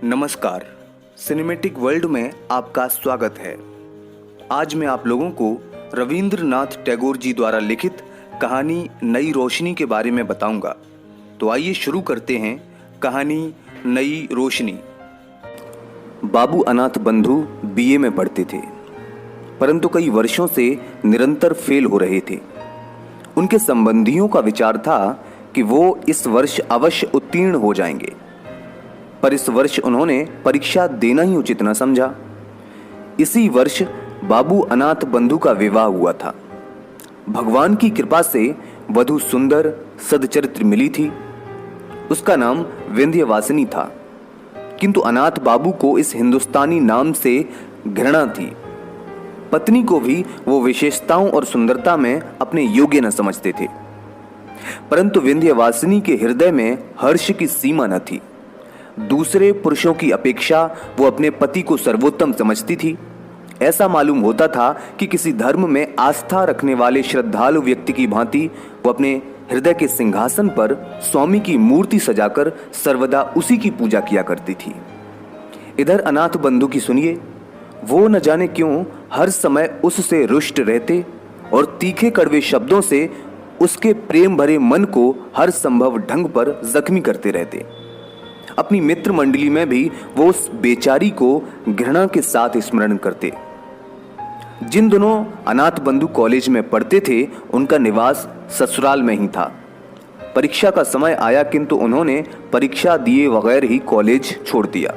नमस्कार, cinematic world में आपका स्वागत है। आज मैं आप लोगों को रविंद्रनाथ टैगोर जी द्वारा लिखित कहानी नई रोशनी के बारे में बताऊंगा। तो आइए शुरू करते हैं कहानी नई रोशनी। बाबू अनाथ बंधु बीए में पढ़ते थे, परंतु कई वर्षों से निरंतर फेल हो रहे थे। उनके संबंधियों का विचार था कि वो इस वर्ष अवश्य उत्तीर्ण हो जाएंगे, पर इस वर्ष उन्होंने परीक्षा देना ही उचित न समझा। इसी वर्ष बाबू अनाथ बंधु का विवाह हुआ था। भगवान की कृपा से वधू सुंदर सदचरित्र मिली थी। उसका नाम विंध्यवासिनी था, किंतु अनाथ बाबू को इस हिंदुस्तानी नाम से घृणा थी। पत्नी को भी वो विशेषताओं और सुंदरता में अपने योग्य न समझते थे, परंतु विंध्यवासिनी के हृदय में हर्ष की सीमा न थी। दूसरे पुरुषों की अपेक्षा वो अपने पति को सर्वोत्तम समझती थी। ऐसा मालूम होता था कि किसी धर्म में आस्था रखने वाले श्रद्धालु व्यक्ति की भांति वो अपने हृदय के सिंहासन पर स्वामी की मूर्ति सजाकर सर्वदा उसी की पूजा किया करती थी। इधर अनाथ बंधु की सुनिए, वो न जाने क्यों हर समय उससे रुष्ट रहते और तीखे कड़वे शब्दों से उसके प्रेम भरे मन को हर संभव ढंग पर जख्मी करते रहते। अपनी मित्र मंडली में भी वो उस बेचारी को घृणा के साथ स्मरण करते। जिन दिनों अनाथ बंधु कॉलेज में पढ़ते थे, उनका निवास ससुराल में ही था। परीक्षा का समय आया, किंतु उन्होंने परीक्षा दिए बगैर ही कॉलेज छोड़ दिया।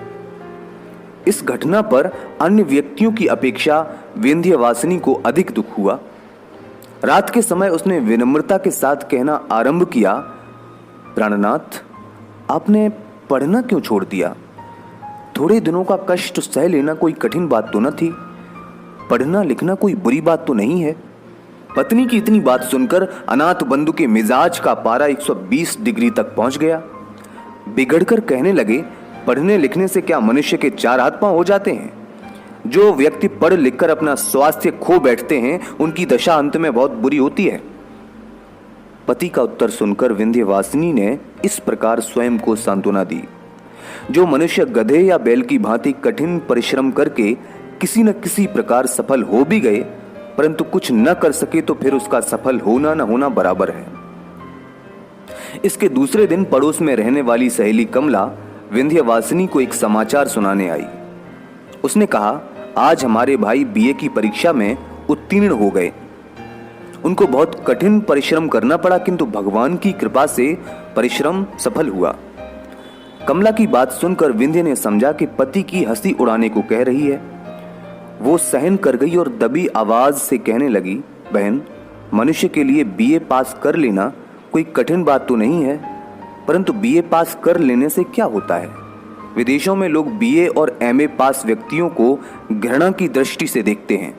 इस घटना पर अन्य व्यक्तियों की अपेक्षा विंध्यवासिनी को अधिक दुख हुआ। रात के समय उसने विनम्रता के साथ कहना आरंभ किया, प्राणनाथ, आपने पढ़ना क्यों छोड़ दिया? थोड़े दिनों का कष्ट सह लेना कोई कठिन बात तो न थी। पढ़ना लिखना कोई बुरी बात तो नहीं है। पत्नी की इतनी बात सुनकर अनाथ बंधु के मिजाज का पारा 120 डिग्री तक पहुंच गया। बिगड़कर कहने लगे, पढ़ने लिखने से क्या मनुष्य के चार हाथ पांव हो जाते हैं? जो व्यक्ति पढ़ लिखकर अपना स्वास्थ्य खो बैठते हैं, उनकी दशा अंत में बहुत बुरी होती है। पति का उत्तर सुनकर विंध्यवासिनी ने इस प्रकार स्वयं को सांत्वना दी, जो मनुष्य गधे या बैल की भांति कठिन परिश्रम करके किसी न किसी प्रकार सफल हो भी गए, परंतु कुछ न कर सके तो फिर उसका सफल होना न होना बराबर है। इसके दूसरे दिन पड़ोस में रहने वाली सहेली कमला विंध्यवासिनी को एक समाचार सुनाने आई। उसने कहा, आज हमारे भाई बीए की परीक्षा में उत्तीर्ण हो गए। उनको बहुत कठिन परिश्रम करना पड़ा, किंतु भगवान की कृपा से परिश्रम सफल हुआ। कमला की बात सुनकर विंध्य ने समझा कि पति की हंसी उड़ाने को कह रही है। वो सहन कर गई और दबी आवाज से कहने लगी, बहन, मनुष्य के लिए बीए पास कर लेना कोई कठिन बात तो नहीं है, परंतु बीए पास कर लेने से क्या होता है? विदेशों में लोग बीए और एमए पास व्यक्तियों को घृणा की दृष्टि से देखते हैं।